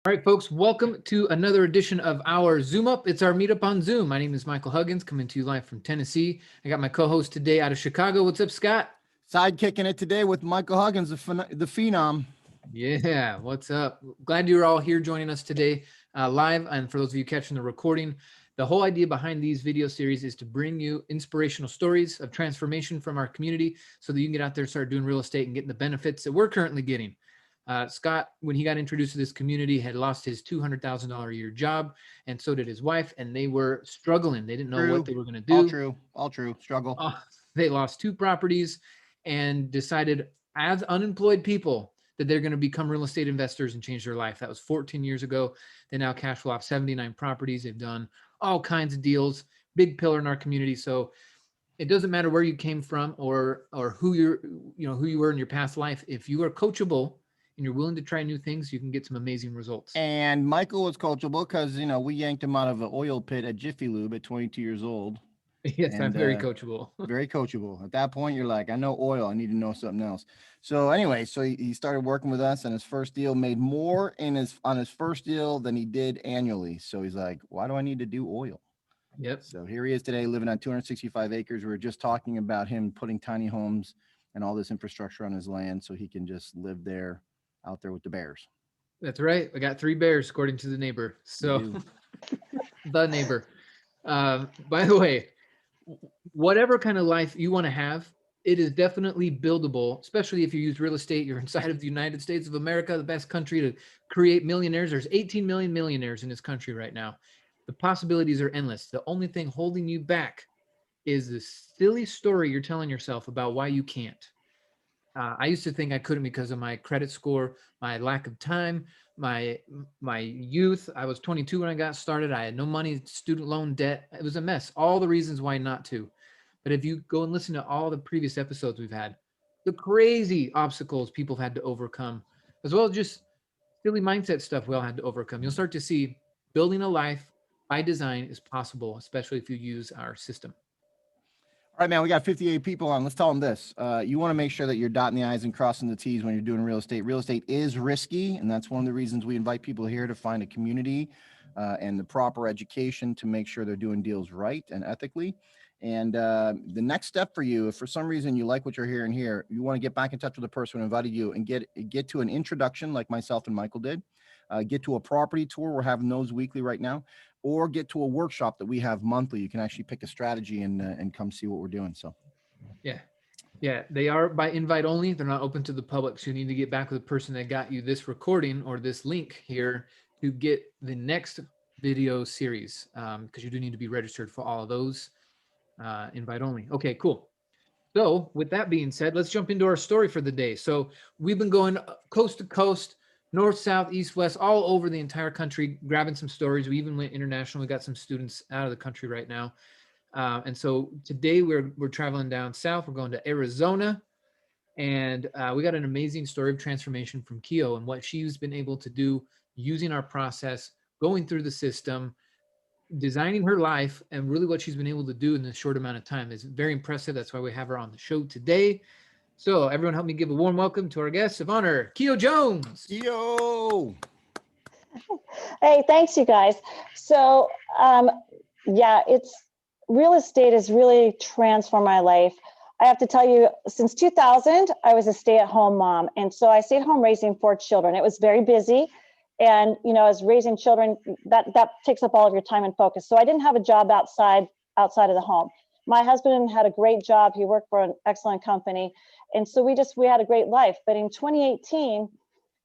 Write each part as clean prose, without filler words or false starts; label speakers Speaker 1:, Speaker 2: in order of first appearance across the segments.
Speaker 1: All right, folks, welcome to another edition of our Zoom Up. It's our meetup on Zoom. My name is Michael Huggins, coming to you live from Tennessee. I got my co-host today out of Chicago. What's up, Scott?
Speaker 2: Sidekicking it today with Michael Huggins, the phenom.
Speaker 1: Yeah, what's up? Glad you're all here joining us today live. And for those of you catching the recording, the whole idea behind these video series is to bring you inspirational stories of transformation from our community so that you can get out there and start doing real estate and getting the benefits that we're currently getting. Scott, when he got introduced to this community, had lost his $200,000 a year job, and so did his wife, and they were struggling. They didn't know what
Speaker 2: True.
Speaker 1: they were going to
Speaker 2: All
Speaker 1: do.
Speaker 2: true. All true. Struggle.
Speaker 1: They lost two properties and decided, as unemployed people, that they're going to become real estate investors and change their life. That was 14 years ago. They now cash flow off 79 properties. They've done all kinds of deals, big pillar in our community. So it doesn't matter where you came from or who who you were in your past life. If you are coachable and you're willing to try new things, you can get some amazing results.
Speaker 2: And Michael was coachable because we yanked him out of an oil pit at Jiffy Lube at 22 years old,
Speaker 1: Yes, I'm
Speaker 2: and
Speaker 1: very coachable.
Speaker 2: very coachable. At that point, you're like, I know oil. I need to know something else. So anyway, so he started working with us, and his first deal made more on his first deal than he did annually. So he's like, why do I need to do oil?
Speaker 1: Yep.
Speaker 2: So here he is today, living on 265 acres. We were just talking about him putting tiny homes and all this infrastructure on his land so he can just live there, out there with the bears.
Speaker 1: That's right. I got three bears, according to the neighbor.
Speaker 2: You
Speaker 1: So
Speaker 2: do.
Speaker 1: the neighbor. By the way, whatever kind of life you want to have, it is definitely buildable, especially if you use real estate. You're inside of the United States of America, the best country to create millionaires. There's 18 million millionaires in this country right now. The possibilities are endless. The only thing holding you back is the silly story you're telling yourself about why you can't. I used to think I couldn't because of my credit score, my lack of time, my my youth. I was 22 when I got started. I had no money, student loan debt. It was a mess. All the reasons why not to. But if you go and listen to all the previous episodes we've had, the crazy obstacles people have had to overcome, as well as just silly mindset stuff we all had to overcome, you'll start to see building a life by design is possible, especially if you use our system.
Speaker 2: All right, man, we got 58 people on. Let's tell them this. You want to make sure that you're dotting the I's and crossing the T's when you're doing real estate. Real estate is risky, and that's one of the reasons we invite people here to find a community and the proper education to make sure they're doing deals right and ethically. And the next step for you, if for some reason you like what you're hearing here, you want to get back in touch with the person who invited you and get to an introduction like myself and Michael did. Get to a property tour. We're having those weekly right now, or get to a workshop that we have monthly. You can actually pick a strategy and come see what we're doing. So
Speaker 1: Yeah. Yeah, they are by invite only. They're not open to the public. So you need to get back with the person that got you this recording or this link here to get the next video series, because you do need to be registered for all of those. Invite only. Okay, cool. So with that being said, let's jump into our story for the day. So we've been going coast to coast, north, south, east, west, all over the entire country, grabbing some stories. We even went international. We got some students out of the country right now. And so today we're traveling down south. We're going to Arizona, and we got an amazing story of transformation from Keo and what she's been able to do using our process, going through the system, designing her life, and really what she's been able to do in this short amount of time is very impressive. That's why we have her on the show today. So everyone help me give a warm welcome to our guest of honor, Keo Jones.
Speaker 2: yo.
Speaker 3: Hey, thanks, you guys. So, yeah, it's real estate has really transformed my life. I have to tell you, since 2000, I was a stay-at-home mom, and so I stayed home raising four children. It was very busy, and as raising children, that takes up all of your time and focus. So I didn't have a job outside of the home. My husband had a great job. He worked for an excellent company, and so we had a great life. But in 2018,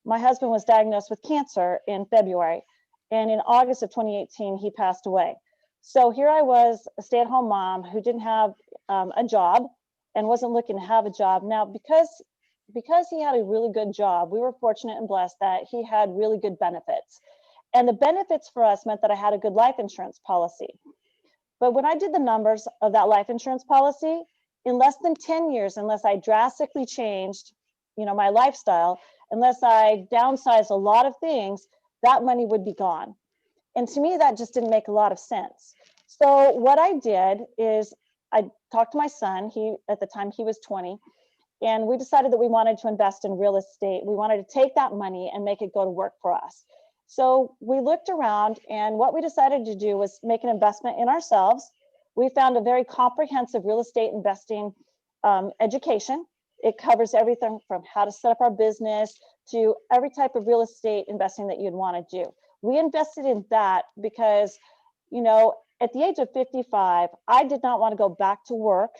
Speaker 3: my husband was diagnosed with cancer in February, and in August of 2018, he passed away. So here I was, a stay-at-home mom who didn't have a job and wasn't looking to have a job. Now, because he had a really good job, we were fortunate and blessed that he had really good benefits. And the benefits for us meant that I had a good life insurance policy. But when I did the numbers of that life insurance policy, in less than 10 years, unless I drastically changed, my lifestyle, unless I downsized a lot of things, that money would be gone. And to me, that just didn't make a lot of sense. So what I did is I talked to my son. At the time he was 20, and we decided that we wanted to invest in real estate. We wanted to take that money and make it go to work for us. So we looked around, and what we decided to do was make an investment in ourselves. We found a very comprehensive real estate investing education. It covers everything from how to set up our business to every type of real estate investing that you'd want to do. We invested in that because, you know, at the age of 55, I did not want to go back to work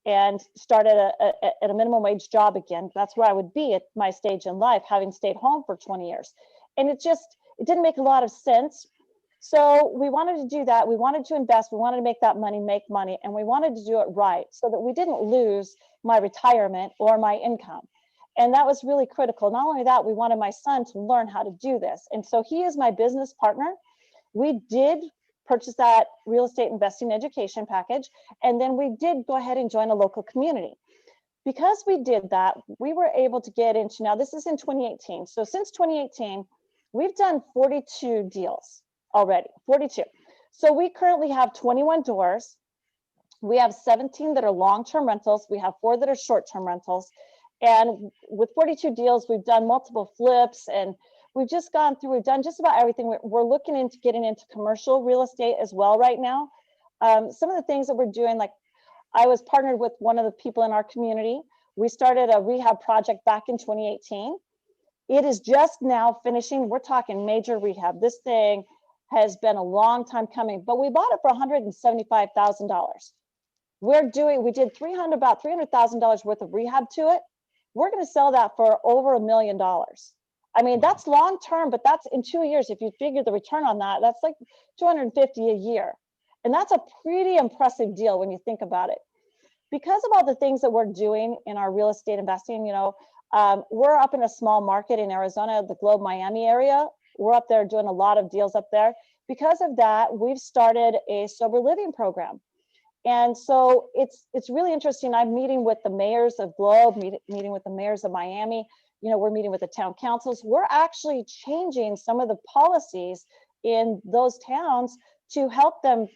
Speaker 3: and start at a minimum wage job again. That's where I would be at my stage in life, having stayed home for 20 years. And it didn't make a lot of sense. So we wanted to do that. We wanted to invest. We wanted to make that money, make money, and we wanted to do it right so that we didn't lose my retirement or my income. And that was really critical. Not only that, we wanted my son to learn how to do this. And so he is my business partner. We did purchase that real estate investing education package. And then we did go ahead and join a local community. Because we did that, we were able to get into, now this is in 2018. So since 2018, we've done 42 deals already, 42. So we currently have 21 doors. We have 17 that are long-term rentals. We have 4 that are short-term rentals. And with 42 deals, we've done multiple flips, and we've just gone through, we've done just about everything. We're looking into getting into commercial real estate as well right now. Some of the things that we're doing, like I was partnered with one of the people in our community. We started a rehab project back in 2018. It is just now finishing. We're talking major rehab. This thing has been a long time coming, but we bought it for $175,000. We did about $300,000 worth of rehab to it. We're going to sell that for over $1 million. I mean, that's long term, but that's in 2 years. If you figure the return on that, that's like $250 a year. And that's a pretty impressive deal when you think about it. Because of all the things that we're doing in our real estate investing, you know, we're up in a small market in Arizona, the Globe, Miami area. We're up there doing a lot of deals up there. Because of that, we've started a sober living program. And so it's really interesting. I'm meeting with the mayors of Globe, meeting with the mayors of Miami. You know, we're meeting with the town councils. We're actually changing some of the policies in those towns to help them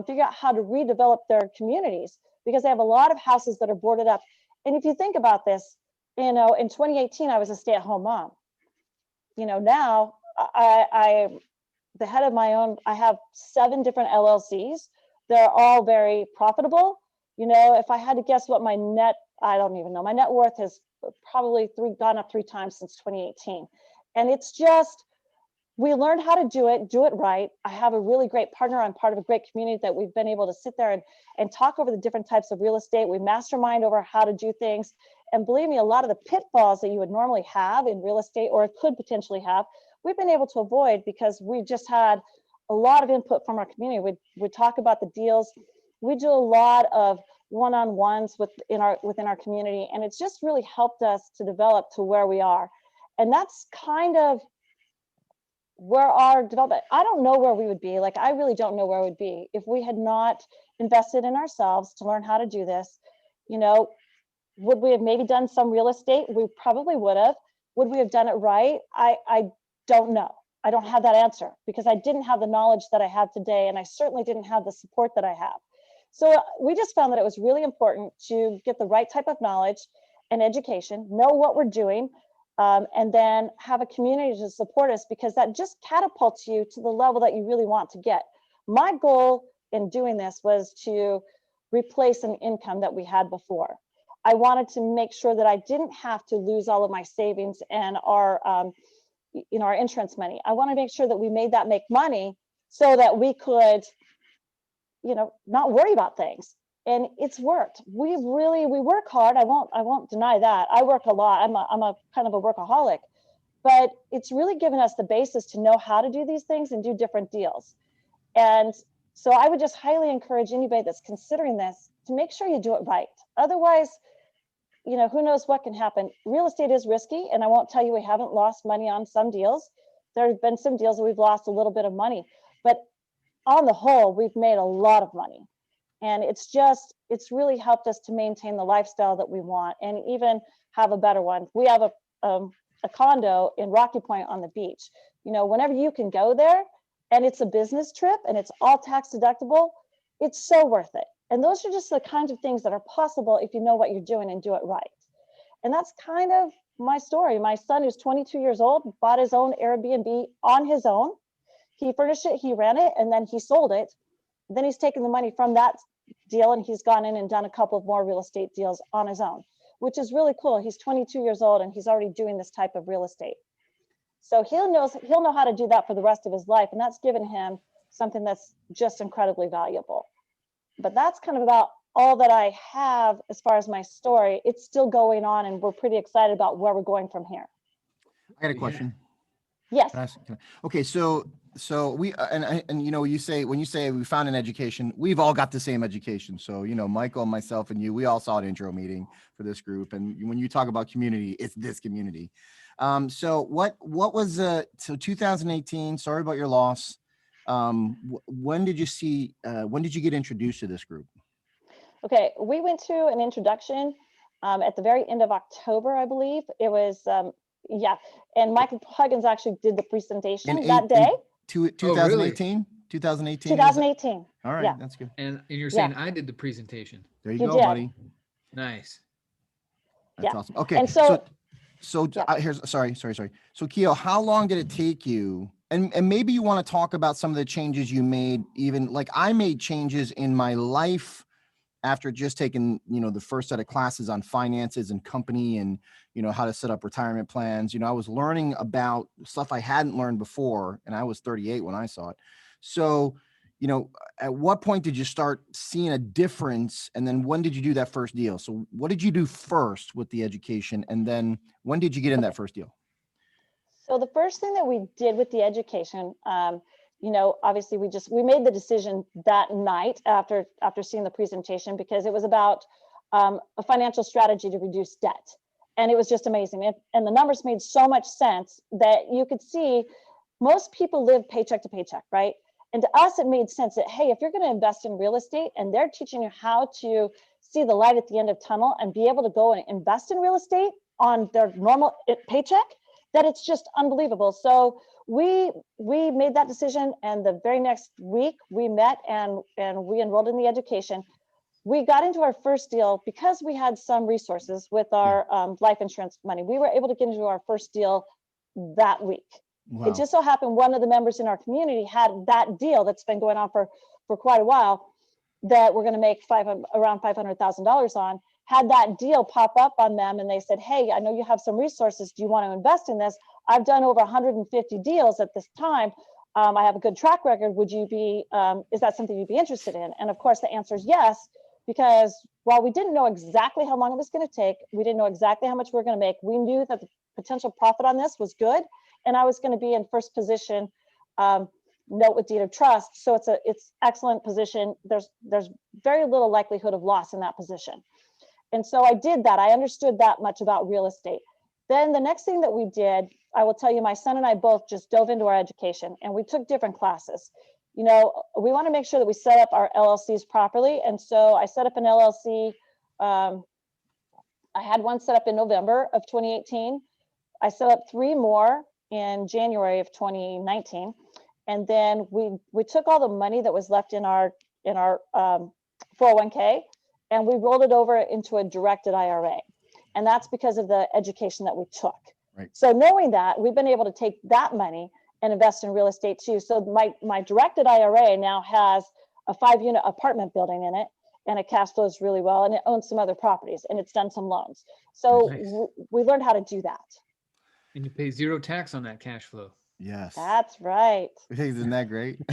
Speaker 3: figure out how to redevelop their communities, because they have a lot of houses that are boarded up. And if you think about this, you know, in 2018, I was a stay-at-home mom. You know, now I'm the head of my own. I have 7 different LLCs. They're all very profitable. You know, if I had to guess what I don't even know. My net worth has probably gone up 3 times since 2018. And it's just, we learned how to do it right. I have a really great partner. I'm part of a great community that we've been able to sit there and talk over the different types of real estate. We mastermind over how to do things. And believe me, a lot of the pitfalls that you would normally have in real estate, or could potentially have, we've been able to avoid because we just had a lot of input from our community. We talk about the deals. We do a lot of one-on-ones within our community, and it's just really helped us to develop to where we are. And that's kind of where our development, I don't know where we would be. Like, I really don't know where we'd be if we had not invested in ourselves to learn how to do this. You know, would we have maybe done some real estate? We probably would have. Would we have done it right? I don't know. I don't have that answer because I didn't have the knowledge that I have today, and I certainly didn't have the support that I have. So we just found that it was really important to get the right type of knowledge and education, know what we're doing, and then have a community to support us, because that just catapults you to the level that you really want to get. My goal in doing this was to replace an income that we had before. I wanted to make sure that I didn't have to lose all of my savings and our insurance money. I want to make sure that we made that make money so that we could, not worry about things. And it's worked. We work hard. I won't deny that. I work a lot. I'm a kind of a workaholic, but it's really given us the basis to know how to do these things and do different deals. And so I would just highly encourage anybody that's considering this to make sure you do it right. Otherwise, who knows what can happen. Real estate is risky, and I won't tell you we haven't lost money on some deals. There have been some deals that we've lost a little bit of money, but on the whole, we've made a lot of money. And it's really helped us to maintain the lifestyle that we want and even have a better one. We have a condo in Rocky Point on the beach. Whenever you can go there and it's a business trip and it's all tax deductible, it's so worth it. And those are just the kinds of things that are possible if you know what you're doing and do it right. And that's kind of my story. My son, who's 22 years old, bought his own Airbnb on his own. He furnished it, he ran it, and then he sold it. Then he's taken the money from that deal and he's gone in and done a couple of more real estate deals on his own, which is really cool. He's 22 years old and he's already doing this type of real estate. So he'll know how to do that for the rest of his life. And that's given him something that's just incredibly valuable. But that's kind of about all that I have as far as my story. It's still going on and we're pretty excited about where we're going from here.
Speaker 2: I got a question.
Speaker 3: Yes.
Speaker 2: Okay, so we and you know, you say, when you say we found an education, we've all got the same education. So, you know, Michael, myself, and you, we all saw an intro meeting for this group. And when you talk about community, it's this community. So what was so 2018? Sorry about your loss. When did you get introduced to this group?
Speaker 3: Okay, we went to an introduction at the very end of October, I believe. It was yeah, and Michael Huggins actually did the presentation that day.
Speaker 2: 2018? 2018?
Speaker 3: 2018.
Speaker 2: All right,
Speaker 3: yeah.
Speaker 2: That's good.
Speaker 1: And you're saying I did the presentation.
Speaker 2: There you
Speaker 3: You
Speaker 2: go,
Speaker 3: did.
Speaker 2: buddy.
Speaker 1: Nice.
Speaker 2: That's
Speaker 3: Yeah.
Speaker 2: awesome. Okay,
Speaker 3: And so
Speaker 2: here's sorry. So Keo, how long did it take you? And maybe you want to talk about some of the changes you made. Even like I made changes in my life after just taking, you know, the first set of classes on finances and company and, you know, how to set up retirement plans. You know, I was learning about stuff I hadn't learned before, and I was 38 when I saw it. So, you know, at what point did you start seeing a difference? And then when did you do that first deal? So what did you do first with the education? And then when did you get in that first deal?
Speaker 3: So the first thing that we did with the education, you know, obviously we made the decision that night after seeing the presentation, because it was about a financial strategy to reduce debt. And it was just amazing. And the numbers made so much sense that you could see most people live paycheck to paycheck, right? And to us, it made sense that, hey, if you're going to invest in real estate and they're teaching you how to see the light at the end of tunnel and be able to go and invest in real estate on their normal paycheck, that it's just unbelievable. So we made that decision, and the very next week we met and we enrolled in the education. We got into our first deal because we had some resources with our life insurance money. We were able to get into our first deal that week. Wow. It just so happened one of the members in our community had that deal that's been going on for quite a while that we're going to make around $500,000 on. Had that deal pop up on them and they said, hey, I know you have some resources. Do you want to invest in this? I've done over 150 deals at this time. I have a good track record. Would you be, is that something you'd be interested in? And of course, the answer is yes, because while we didn't know exactly how long it was going to take, we didn't know exactly how much we were going to make. We knew that the potential profit on this was good. And I was going to be in first position, note with deed of trust. So it's excellent position. There's very little likelihood of loss in that position. And so I did that. I understood that much about real estate. Then the next thing that we did, I will tell you, my son and I both just dove into our education and we took different classes. You know, we want to make sure that we set up our LLCs properly. And so I set up an LLC. I had one set up in November of 2018. I set up 3 more in January of 2019. And then we took all the money that was left in our 401k and we rolled it over into a directed IRA. And that's because of the education that we took.
Speaker 2: Right.
Speaker 3: So knowing that, we've been able to take that money and invest in real estate too. So my directed IRA now has a 5-unit apartment building in it, and it cash flows really well, and it owns some other properties, and it's done some loans. So nice. We learned how to do that.
Speaker 1: And you pay 0 tax on that cash flow.
Speaker 2: Yes.
Speaker 3: That's right.
Speaker 2: Isn't that great?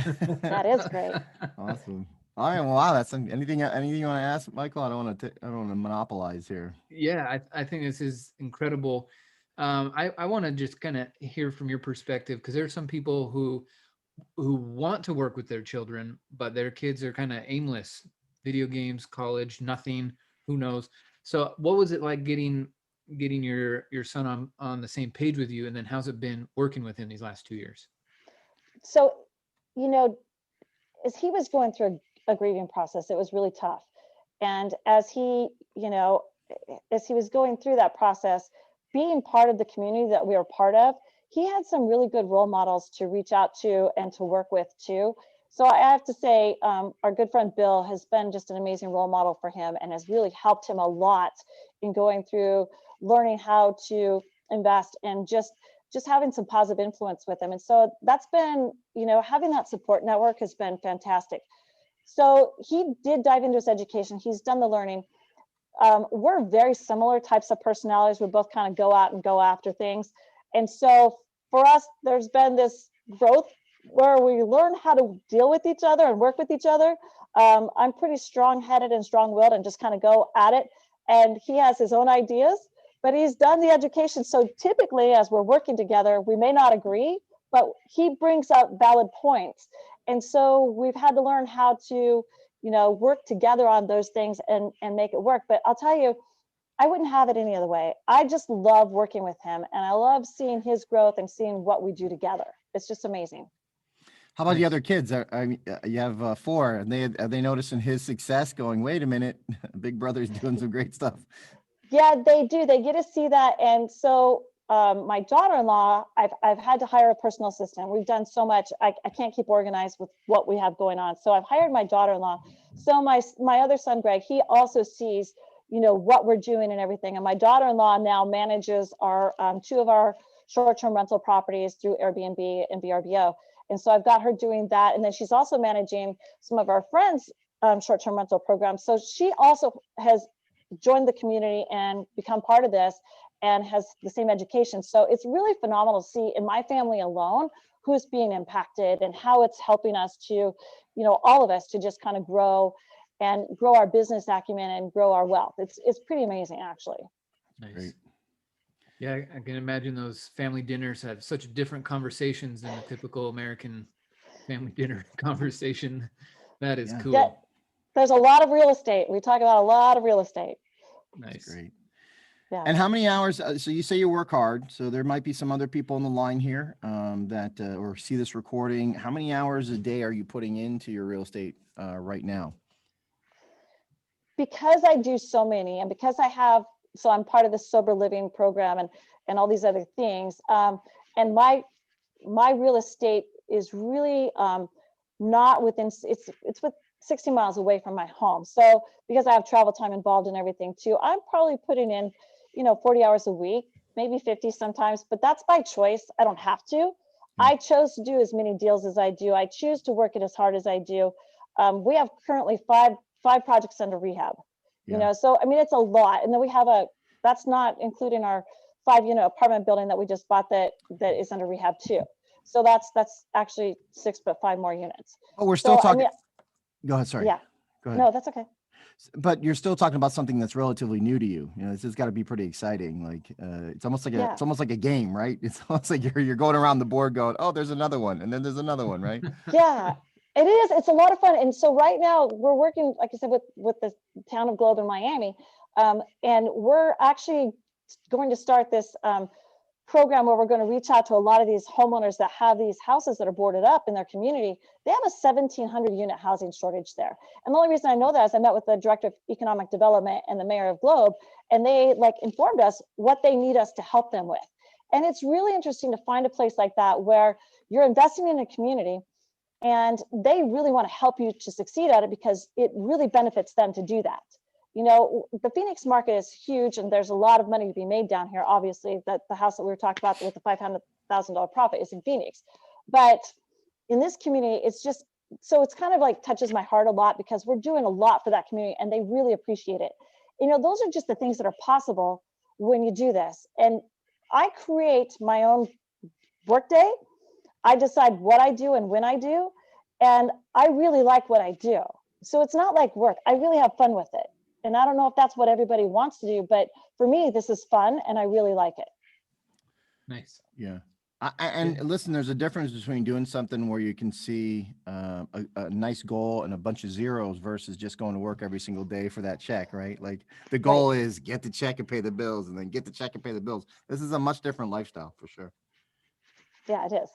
Speaker 3: That is great.
Speaker 2: Awesome. All right. Well, wow. That's anything you want to ask, Michael? I don't want to monopolize here.
Speaker 1: Yeah, I think this is incredible. I want to just kind of hear from your perspective, because there are some people who want to work with their children, but their kids are kind of aimless. Video games, college, nothing. Who knows? So, what was it like getting your son on the same page with you, and then how's it been working with him these last 2 years?
Speaker 3: So, you know, as he was going through a grieving process, it was really tough. And as he was going through that process, being part of the community that we were part of, he had some really good role models to reach out to and to work with too. So I have to say, our good friend Bill has been just an amazing role model for him and has really helped him a lot in going through learning how to invest, and just having some positive influence with him. And so that's been, having that support network has been fantastic. So he did dive into his education. He's done the learning. We're very similar types of personalities. We both kind of go out and go after things. And so for us, there's been this growth where we learn how to deal with each other and work with each other. I'm pretty strong-headed and strong-willed and just kind of go at it. And he has his own ideas, but he's done the education. So typically, as we're working together, we may not agree, but he brings out valid points. And so we've had to learn how to, work together on those things and make it work. But I'll tell you, I wouldn't have it any other way. I just love working with him, and I love seeing his growth and seeing what we do together. It's just amazing.
Speaker 2: How about the other kids? You have 4, and are they noticing his success going, wait a minute, Big Brother's doing some great stuff?
Speaker 3: Yeah, they do. They get to see that. And so my daughter-in-law, I've had to hire a personal assistant. We've done so much. I can't keep organized with what we have going on. So I've hired my daughter-in-law. So my other son, Greg, he also sees, what we're doing and everything. And my daughter-in-law now manages our 2 of our short-term rental properties through Airbnb and VRBO. And so I've got her doing that. And then she's also managing some of our friends' short-term rental programs. So she also has joined the community and become part of this and has the same education. So it's really phenomenal to see in my family alone who's being impacted and how it's helping us to, all of us to just kind of grow our business acumen and grow our wealth. It's pretty amazing, actually.
Speaker 1: Nice.
Speaker 2: Great.
Speaker 1: Yeah, I can imagine those family dinners have such different conversations than the typical American family dinner conversation. That is cool.
Speaker 3: Yeah, there's a lot of real estate. We talk about a lot of real estate.
Speaker 1: Nice.
Speaker 2: That's great.
Speaker 3: Yeah.
Speaker 2: And how many hours? So you say you work hard. So there might be some other people on the line here that or see this recording. How many hours a day are you putting into your real estate right now?
Speaker 3: Because I do so many, and because so I'm part of the sober living program and all these other things. And my real estate is really not within, it's with 60 miles away from my home. So because I have travel time involved in everything too, I'm probably putting in, 40 hours a week, maybe 50 sometimes, but that's by choice. I don't have to. I chose to do as many deals as I do. I choose to work it as hard as I do. We have currently five projects under rehab, so I mean, it's a lot. And then we have that's not including our 5-unit apartment building that we just bought that is under rehab too. So that's actually 6, but 5 more units.
Speaker 2: Oh, we're still talking. Go ahead. Sorry.
Speaker 3: Yeah.
Speaker 2: Go ahead.
Speaker 3: No, that's okay.
Speaker 2: But you're still talking about something that's relatively new to you. This has got to be pretty exciting. Like it's almost like a game, right? It's almost like you're going around the board going, oh, there's another one, and then there's another one, right?
Speaker 3: Yeah, it is. It's a lot of fun. And so right now we're working, like I said, with the town of Globe in Miami, and we're actually going to start this program where we're going to reach out to a lot of these homeowners that have these houses that are boarded up in their community. They have a 1,700 unit housing shortage there. And the only reason I know that is I met with the director of economic development and the mayor of Globe, and they informed us what they need us to help them with. And it's really interesting to find a place like that where you're investing in a community and they really want to help you to succeed at it because it really benefits them to do that. The Phoenix market is huge and there's a lot of money to be made down here. Obviously, that the house that we were talking about with the $500,000 profit is in Phoenix. But in this community, it's just, so it's kind of touches my heart a lot because we're doing a lot for that community and they really appreciate it. Those are just the things that are possible when you do this. And I create my own workday. I decide what I do and when I do. And I really like what I do. So it's not like work. I really have fun with it. And I don't know if that's what everybody wants to do, but for me, this is fun and I really like it.
Speaker 1: Nice.
Speaker 2: Yeah. Listen, there's a difference between doing something where you can see a nice goal and a bunch of zeros versus just going to work every single day for that check, right? Like the goal is get the check and pay the bills and then get the check and pay the bills. This is a much different lifestyle for sure.
Speaker 3: Yeah, it is.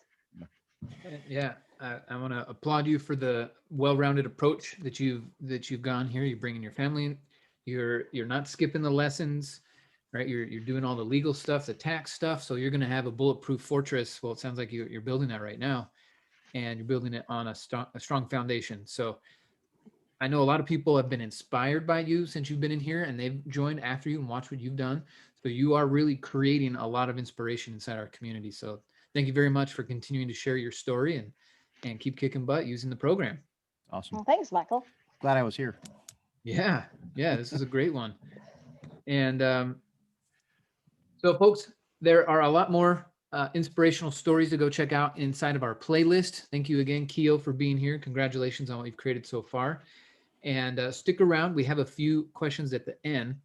Speaker 1: Yeah, I want to applaud you for the well-rounded approach that you've gone here. You're bringing your family in. You're not skipping the lessons, right? You're doing all the legal stuff, the tax stuff. So you're going to have a bulletproof fortress. Well, it sounds like you're building that right now, and you're building it on a strong foundation. So I know a lot of people have been inspired by you since you've been in here, and they've joined after you and watched what you've done. So you are really creating a lot of inspiration inside our community. So thank you very much for continuing to share your story and keep kicking butt using the program.
Speaker 2: Awesome.
Speaker 3: Well, thanks, Michael.
Speaker 2: Glad I was here.
Speaker 1: Yeah, this is a great one. And so, folks, there are a lot more inspirational stories to go check out inside of our playlist. Thank you again, Keo, for being here. Congratulations on what you've created so far. And stick around. We have a few questions at the end.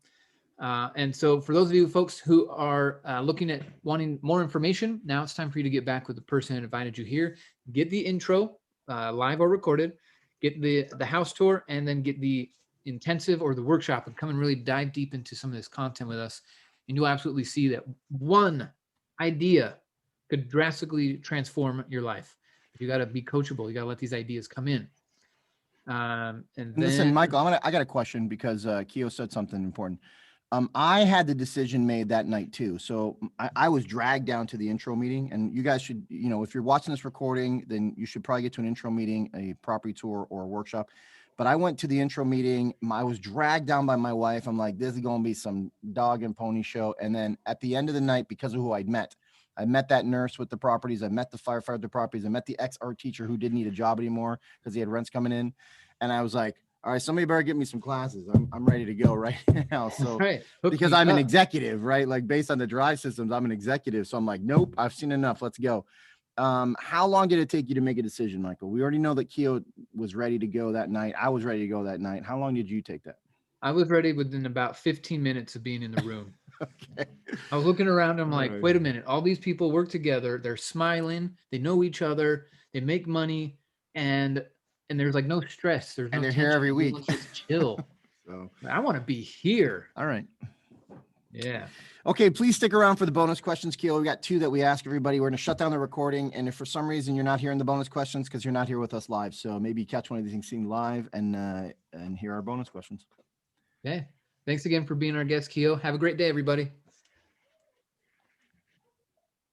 Speaker 1: And so for those of you folks who are looking at wanting more information, now it's time for you to get back with the person that invited you here. Get the intro, live or recorded, get the house tour, and then get the intensive or the workshop and come and really dive deep into some of this content with us. And you'll absolutely see that one idea could drastically transform your life. You got to be coachable. You got to let these ideas come in. And then,
Speaker 2: Listen, Michael, I got a question because Keo said something important. I had the decision made that night too. So I was dragged down to the intro meeting, and you guys should, if you're watching this recording, then you should probably get to an intro meeting, a property tour or a workshop. But I went to the intro meeting. I was dragged down by my wife. I'm like, this is going to be some dog and pony show. And then at the end of the night, because of who I met that nurse with the properties. I met the firefighter with the properties. I met the ex-art teacher who didn't need a job anymore because he had rents coming in. And I was like, all right, somebody better get me some classes. I'm ready to go right now. So
Speaker 1: right,
Speaker 2: because I'm an executive, right? Like based on the drive systems, I'm an executive. So I'm like, nope, I've seen enough. Let's go. How long did it take you to make a decision, Michael? We already know that Keo was ready to go that night. I was ready to go that night. How long did you take that?
Speaker 1: I was ready within about 15 minutes of being in the room.
Speaker 2: Okay.
Speaker 1: I was looking around. I'm like,
Speaker 2: Right.
Speaker 1: wait a minute. All these people work together. They're smiling. They know each other. They make money, and there's like no stress. There's no
Speaker 2: And they're
Speaker 1: tension.
Speaker 2: here every week.
Speaker 1: Everyone's just chill.
Speaker 2: So,
Speaker 1: I want to be here.
Speaker 2: all right.
Speaker 1: Yeah.
Speaker 2: Okay, please stick around for the bonus questions, Keo. We got 2 that we ask everybody. We're going to shut down the recording. And if for some reason you're not hearing the bonus questions, because you're not here with us live. So maybe catch one of these things seen live and hear our bonus questions.
Speaker 1: Okay. Thanks again for being our guest, Keo. Have a great day, everybody.